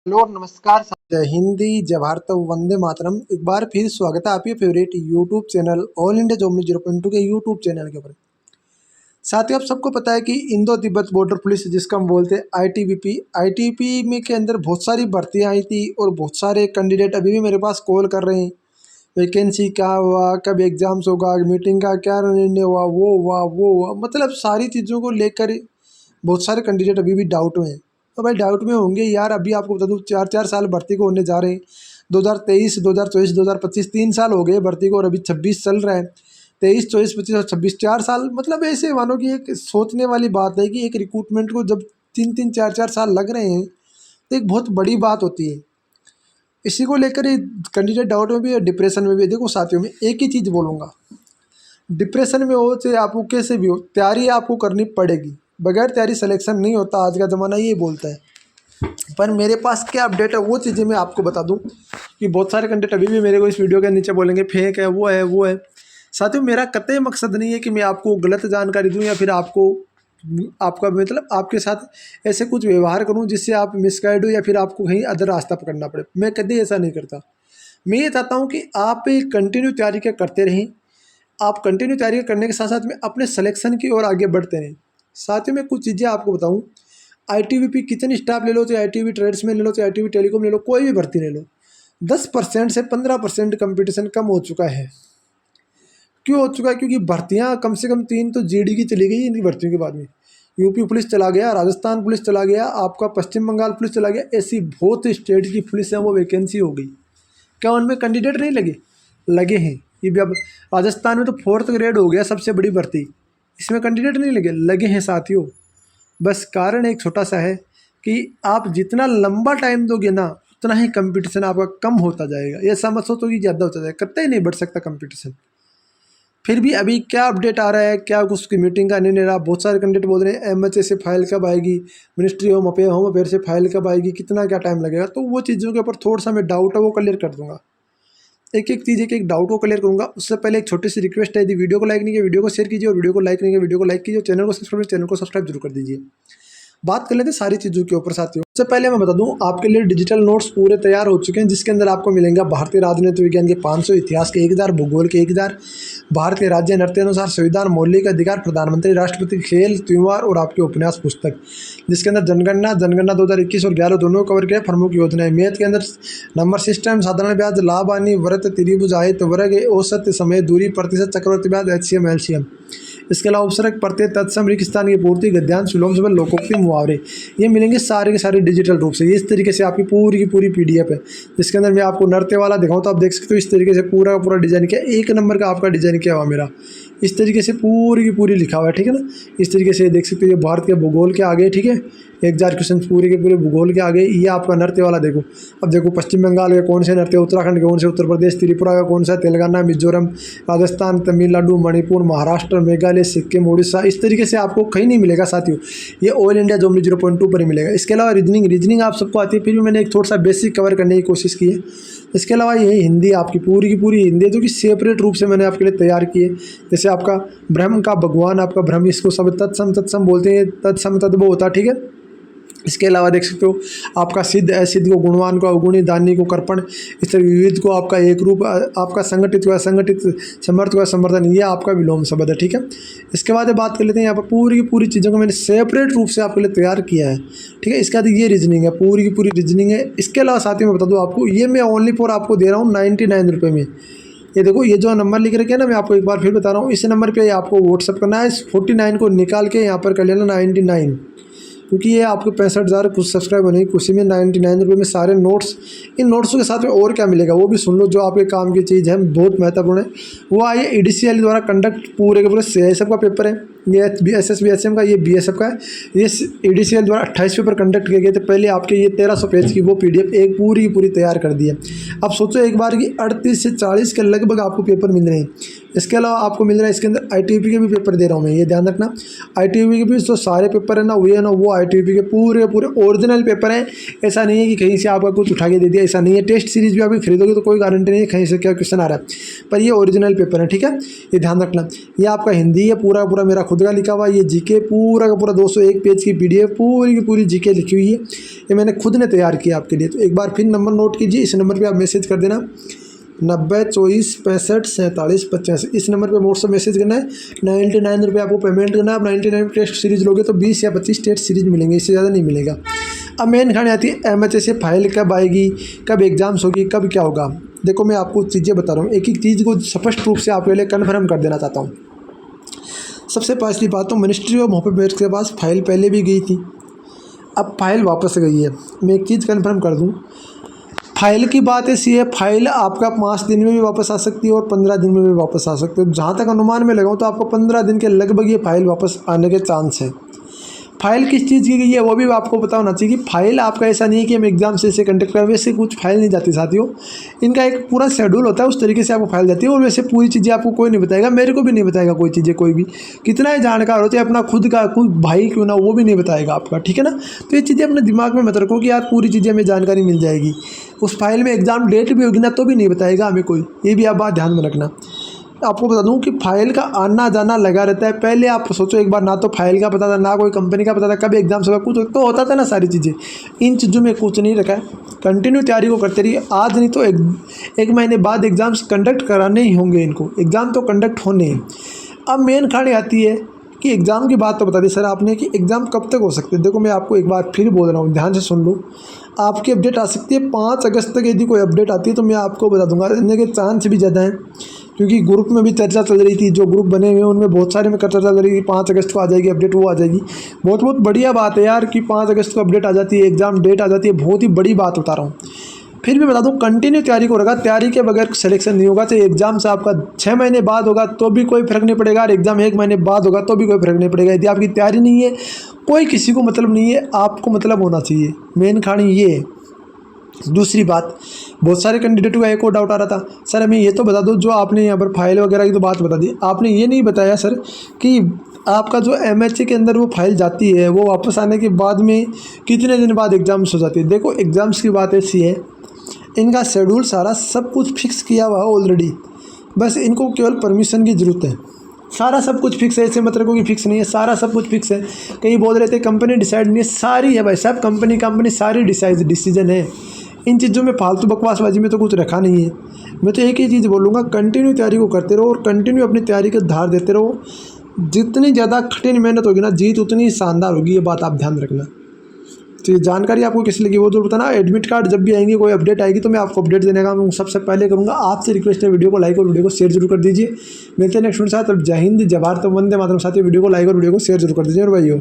Hello नमस्कार जय हिंदी जय भारत वंदे मातरम। एक बार फिर स्वागत है आपके favourite YouTube channel all India job news 0.2 के यूट्यूब चैनल के ऊपर। साथियों, आप सबको पता है कि इंडो तिब्बत बॉर्डर पुलिस जिसका हम बोलते हैं आईटीबीपी में के अंदर बहुत सारी भर्तियां आई थी और बहुत सारे कैंडिडेट अभी भी मेरे पास कॉल कर रहे हैं। वैकेंसी क्या हुआ, कब एग्जाम्स होगा, मीटिंग का क्या निर्णय हुआ, वो हुआ, मतलब सारी चीज़ों को लेकर बहुत सारे कैंडिडेट अभी भी डाउट में हैं। तो भाई डाउट में होंगे यार, अभी आपको बता दूँ 4-4 साल भर्ती को होने जा रहे हैं। 2023, 2024, 2025 3 साल हो गए भर्ती को और अभी 26 चल रहा है। 23, 24, 25 और 26 4 साल, मतलब ऐसे मानो कि एक सोचने वाली बात है कि एक रिक्रूटमेंट को जब 3-3, 4-4 साल लग रहे हैं तो एक बहुत बड़ी बात होती है। इसी को लेकर ये कैंडिडेट डाउट में भी है, डिप्रेशन में भी है। देखो साथियों, में एक ही चीज़ बोलूँगा, डिप्रेशन में हो चाहे आपको कैसे भी हो, तैयारी आपको करनी पड़ेगी। बगैर तैयारी सिलेक्शन नहीं होता, आज का ज़माना ये बोलता है। पर मेरे पास क्या अपडेट है वो चीज़ें मैं आपको बता दूं कि बहुत सारे कंटेंट अभी भी मेरे को इस वीडियो के नीचे बोलेंगे फेक है, वो है। साथियों, मेरा कतई मकसद नहीं है कि मैं आपको गलत जानकारी दूं या फिर आपका मतलब आपके साथ ऐसे कुछ व्यवहार करूं जिससे आप मिसगाइड हो या फिर आपको कहीं अदर रास्ता पकड़ना पड़े। मैं कभी ऐसा नहीं करता। मैं ये चाहता हूँ कि आप कंटिन्यू तैयारी क्या करते रहें। आप कंटिन्यू तैयारी करने के साथ साथ में अपने सिलेक्शन की ओर आगे बढ़ते रहें। साथ ही में कुछ चीज़ें आपको बताऊं, आईटीबीपी किचन स्टाफ ले लो, चाहे आईटीबी ट्रेड्स में ले लो, चाहे आईटीबी टेलीकॉम ले लो, कोई भी भर्ती ले लो, 10% से 15% कंपटीशन कम हो चुका है। क्यों हो चुका है? क्योंकि भर्तियां कम से कम 3 तो जीडी की चली गई इनकी भर्तियों के बाद में। यूपी पुलिस चला गया, राजस्थान पुलिस चला गया, आपका पश्चिम बंगाल पुलिस चला गया, ऐसी बहुत स्टेट की पुलिस है वो वैकेंसी हो गई। क्या उनमें कैंडिडेट नहीं लगे? लगे हैं। ये भी अब राजस्थान में तो 4th ग्रेड हो गया सबसे बड़ी भर्ती, इसमें कैंडिडेट नहीं लगे? लगे हैं साथियों। बस कारण एक छोटा सा है कि आप जितना लंबा टाइम दोगे ना उतना ही कंपटीशन आपका कम होता जाएगा। ये समझ सोचो कि ज़्यादा होता जाएगा, कतई नहीं बढ़ सकता कंपटीशन। फिर भी अभी क्या अपडेट आ रहा है, क्या उसकी मीटिंग का निर्णय रहा, बहुत सारे कैंडिडेट बोल रहे हैं एमएचए से फाइल कब आएगी, मिनिस्ट्री होम अफेयर से फाइल कब आएगी, कितना क्या टाइम लगेगा। तो वो चीज़ों के ऊपर थोड़ा सा मैं डाउट है वो क्लियर कर दूंगा। एक एक चीज़ एक डाउट को क्लियर करूंगा। उससे पहले एक छोटी सी रिक्वेस्ट है, यदि वीडियो को लाइक नहीं किया वीडियो को शेयर कीजिए और वीडियो को लाइक नहीं किया वीडियो को लाइक कीजिए, चैनल को सब्सक्राइब जरूर कर दीजिए। बात कर लेते हैं सारी चीज़ों के ऊपर साथियों। सबसे पहले मैं बता दूं, आपके लिए डिजिटल नोट्स पूरे तैयार हो चुके हैं, जिसके अंदर आपको मिलेंगे भारतीय राजनीति विज्ञान के 500, इतिहास के 1000, भूगोल के 1000, भारतीय राज्य नृत्य अनुसार संविधान, मौलिक अधिकार, प्रधानमंत्री राष्ट्रपति, खेल त्योहार और आपके उपन्यास पुस्तक, जिसके अंदर जनगणना 2021 और 11 दोनों कवर किया। प्रमुख योजनाएं मैथ के अंदर नंबर सिस्टम, साधारण ब्याज, लाभ हानि, व्रत, त्रिभुज, आयत, वर्ग, औसत, समय, दूरी, प्रतिशत, चक्रवर्ती ब्याज, एचसीएम, एलसीएम। इसके अलावा उपसर्ग, प्रत्यय, तत्सम, रिक्त स्थान की पूर्ति, गद्यांश, विलोम, सबल, लोकोक्ति, मुहावरे, ये मिलेंगे सारे के सारे डिजिटल रूप से। इस तरीके से आपकी पूरी की पूरी पीडीएफ है, जिसके अंदर मैं आपको नृत्य वाला दिखाऊं तो आप देख सकते हो इस तरीके से पूरा का पूरा डिजाइन किया, 1 नंबर का आपका डिजाइन किया हुआ मेरा, इस तरीके से पूरी की पूरी लिखा हुआ है, ठीक है ना। इस तरीके से देख सकते हो, ये भारत के भूगोल के आगे, ठीक है, 1000 क्वेश्चन पूरे के पूरे भूगोल के आगे। ये आपका नृत्य वाला देखो, अब देखो पश्चिम बंगाल के कौन से नृत्य, उत्तराखंड के कौन से, उत्तर प्रदेश, त्रिपुरा का कौन सा, तेलंगाना, मिजोरम, राजस्थान, तमिलनाडु, मणिपुर, महाराष्ट्र, मेघालय, सिक्किम, उड़ीसा। इस तरीके से आपको कहीं नहीं मिलेगा साथियों, ये ऑल इंडिया जॉब न्यूज 0.2 पर ही मिलेगा। इसके अलावा रीजनिंग आप सबको आती है, फिर भी मैंने एक थोड़ा सा बेसिक कवर करने की कोशिश की है। इसके अलावा ये हिंदी आपकी पूरी की पूरी हिंदी है, जो कि सेपरेट रूप से मैंने आपके लिए तैयार की है। जैसे आपका ब्रह्म का भगवान, आपका ब्रह्म, इसको सब तत्सम बोलते हैं, तत्सम तद्भव होता है, ठीक है। इसके अलावा देख सकते हो आपका सिद्ध, असिद्ध को गुणवान को अवगुणी, दानी को कर्पण, इस तरह विविध को आपका एक रूप, आपका संगठित को असंगठित, समर्थ को समर्थन, ये आपका विलोम शब्द है, ठीक है। इसके बाद बात कर लेते हैं, यहाँ पर पूरी की पूरी चीज़ों को मैंने सेपरेट रूप से आपके लिए तैयार किया है, ठीक है। इसके बाद ये रीजनिंग है, पूरी की पूरी रीजनिंग है। इसके अलावा साथ ही मैं बता दूँ आपको, ये मैं ओनली फॉर आपको दे रहा हूँ 99 रुपये में। ये देखो, ये जो नंबर लिख रखे हैं ना, मैं आपको एक बार फिर बता रहा हूँ, इस नंबर पे आपको व्हाट्सअप करना है। इस 49 को निकाल के यहाँ पर कर लेना 99, क्योंकि ये आपके 65,000 कुछ सब्सक्राइब होने की खुशी में 99 रुपये में सारे नोट्स। इन नोट्सों के साथ में और क्या मिलेगा वो भी सुन लो, जो आपके काम की चीज़ है, बहुत महत्वपूर्ण है। वो आइए EDCL द्वारा कंडक्ट पूरे के पूरे CISF का पेपर है, ये SSBSM का, ये BSF का है। ये EDCL द्वारा 28 पेपर कंडक्ट किए गए थे पहले। आपके ये 1300 पेज की वो PDF एक पूरी की पूरी तैयार कर दी है। अब सोचो एक बार कि 38 से 40 के लगभग आपको पेपर मिल रहे हैं। इसके अलावा आपको मिल रहा है इसके अंदर ITBP के भी पेपर दे रहा हूँ मैं, ये ध्यान रखना। ITBP के भी जो सारे पेपर है ना, वो ITBP के पूरे पूरे ओरिजिनल पेपर हैं। ऐसा नहीं है कि कहीं से आपका कुछ उठा के दे दिया, ऐसा नहीं है। टेस्ट सीरीज भी आप खरीदोगे तो कोई गारंटी नहीं है कहीं से क्या क्वेश्चन आ रहा है, पर ये ओरिजिनल पेपर है, ठीक है, ये ध्यान रखना। ये आपका हिंदी है पूरा पूरा मेरा खुद का लिखा हुआ, ये जीके पूरा का पूरा 201 पेज की PDF पूरी की पूरी जीके लिखी हुई है, ये मैंने खुद ने तैयार किया आपके लिए। तो एक बार फिर नंबर नोट कीजिए, इस नंबर पर आप मैसेज कर देना 90 24 65 47 85, इस नंबर पे व्हाट्सएप मैसेज करना है। 99 रुपये आपको पेमेंट करना है। आप 99 टेस्ट सीरीज लोगे तो 20 या 25 टेस्ट सीरीज मिलेंगे, इससे ज़्यादा नहीं मिलेगा। अब मेन खाने आती है MHA से फाइल कब आएगी, कब एग्जाम्स होगी, कब क्या होगा। देखो मैं आपको चीज़ें बता रहा हूँ, एक एक चीज़ को स्पष्ट रूप से आपके लिए कन्फर्म कर देना चाहता हूँ। सबसे पहली बात तो मिनिस्ट्री ऑफ होम अफेयर्स के पास फाइल पहले भी गई थी, अब फाइल वापस गई है। मैं एक चीज़ कन्फर्म कर दूँ, फाइल की बात ऐसी है, फाइल आपका 5 दिन में भी वापस आ सकती है और 15 दिन में भी वापस आ सकती है। जहाँ तक अनुमान में लगाऊँ तो आपको 15 दिन के लगभग ये फाइल वापस आने के चांस है। फाइल किस चीज़ की गई है वो भी आपको पता होना चाहिए कि फाइल आपका ऐसा नहीं है कि हम एग्जाम से ऐसे कंडक्ट करें, वैसे कुछ फाइल नहीं जाती साथियों। इनका एक पूरा शेड्यूल होता है, उस तरीके से आपको फाइल जाती है, और वैसे पूरी चीज़ें आपको कोई नहीं बताएगा, मेरे को भी नहीं बताएगा कोई चीज़ें, कोई भी कितना ही जानकार होते हैं, अपना खुद का कोई भाई क्यों ना वो भी नहीं बताएगा आपका, ठीक है ना। तो ये चीज़ें अपने दिमाग में मत रखो कि यार पूरी चीज़ें हमें जानकारी मिल जाएगी, उस फाइल में एग्जाम डेट भी होगी ना तो भी नहीं बताएगा हमें कोई, ये भी आप बात ध्यान में रखना। आपको बता दूं कि फाइल का आना जाना लगा रहता है। पहले आप सोचो एक बार, ना तो फाइल का पता था, ना कोई कंपनी का पता था, कब एग्जाम्स होगा, कुछ तो होता था ना सारी चीज़ें। इन चीज़ों में कुछ नहीं रखा है, कंटिन्यू तैयारी को करते रहिए। आज नहीं तो एक महीने बाद एग्ज़ाम्स कंडक्ट कराने ही होंगे, इनको एग्ज़ाम तो कंडक्ट होने हैं। अब मेन कहानी आती है कि एग्ज़ाम की बात तो बता दी सर आपने कि एग्ज़ाम कब तक हो सकते हैं। देखो मैं आपको एक बार फिर बोल रहा हूँ, ध्यान से सुन लो। आपकी अपडेट आ सकती है 5 अगस्त तक। यदि कोई अपडेट आती है तो मैं आपको बता दूंगा, रहने के चांस भी ज़्यादा हैं, क्योंकि ग्रुप में भी चर्चा चल रही थी, जो ग्रुप बने हुए हैं उनमें बहुत सारे में चर्चा चल रही थी 5 अगस्त को आ जाएगी अपडेट, वो आ जाएगी। बहुत बहुत बढ़िया बात है यार कि 5 अगस्त को अपडेट आ जाती है, एग्ज़ाम डेट आ जाती है, बहुत ही बड़ी बात बता रहा हूँ। फिर भी बता दूं, कंटिन्यू तैयारी को रखा, तैयारी के बगैर सिलेक्शन नहीं होगा। चाहे एग्जाम से आपका 6 महीने बाद होगा तो भी कोई फर्क नहीं पड़ेगा, और एग्जाम 1 महीने बाद होगा तो भी कोई फर्क नहीं पड़ेगा। यदि आपकी तैयारी नहीं है, कोई किसी को मतलब नहीं है, आपको मतलब होना चाहिए, मेन कहानी ये है। दूसरी बात, बहुत सारे कैंडिडेटों का एक और डाउट आ रहा था, सर हमें ये तो बता दो, जो आपने यहाँ पर फाइल वगैरह की तो बात बता दी, आपने ये नहीं बताया सर कि आपका जो MHA के अंदर वो फाइल जाती है, वो वापस आने के बाद में कितने दिन बाद एग्ज़ाम्स हो जाती है। देखो एग्ज़ाम्स की बात ऐसी है, इनका शेड्यूल सारा सब कुछ फिक्स किया हुआ है ऑलरेडी, बस इनको केवल परमिशन की ज़रूरत है। सारा सब कुछ फिक्स है, ऐसे मत रखो कि फिक्स नहीं है, सारा सब कुछ फिक्स है। कहीं बोल रहे थे कंपनी डिसाइड नहीं है, सारी है भाई साहब, कंपनी सारी डिसीजन है। इन चीज़ों में फालतू बकवासबाजी में तो कुछ रखा नहीं है। मैं तो एक ही चीज़ बोलूँगा, कंटिन्यू तैयारी को करते रहो और कंटिन्यू अपनी तैयारी का धार देते रहो। जितनी ज़्यादा कठिन मेहनत होगी ना, जीत उतनी शानदार होगी, ये बात आप ध्यान रखना। तो ये जानकारी आपको किस लगी वो जरूर बताना। एडमिट कार्ड जब भी आएंगे, कोई अपडेट आएगी तो मैं आपको अपडेट देने का मैं सबसे पहले करूँगा। आपसे रिक्वेस्ट है, वीडियो को लाइक और वीडियो को शेयर जरूर कर दीजिए। मिलते हैं नेक्स्ट वीडियो के साथ। जय हिंद, जय भारत, वंदे मातरम। साथ ही वीडियो को लाइक और वीडियो को शेयर जरूर कर दीजिए और भाइयों।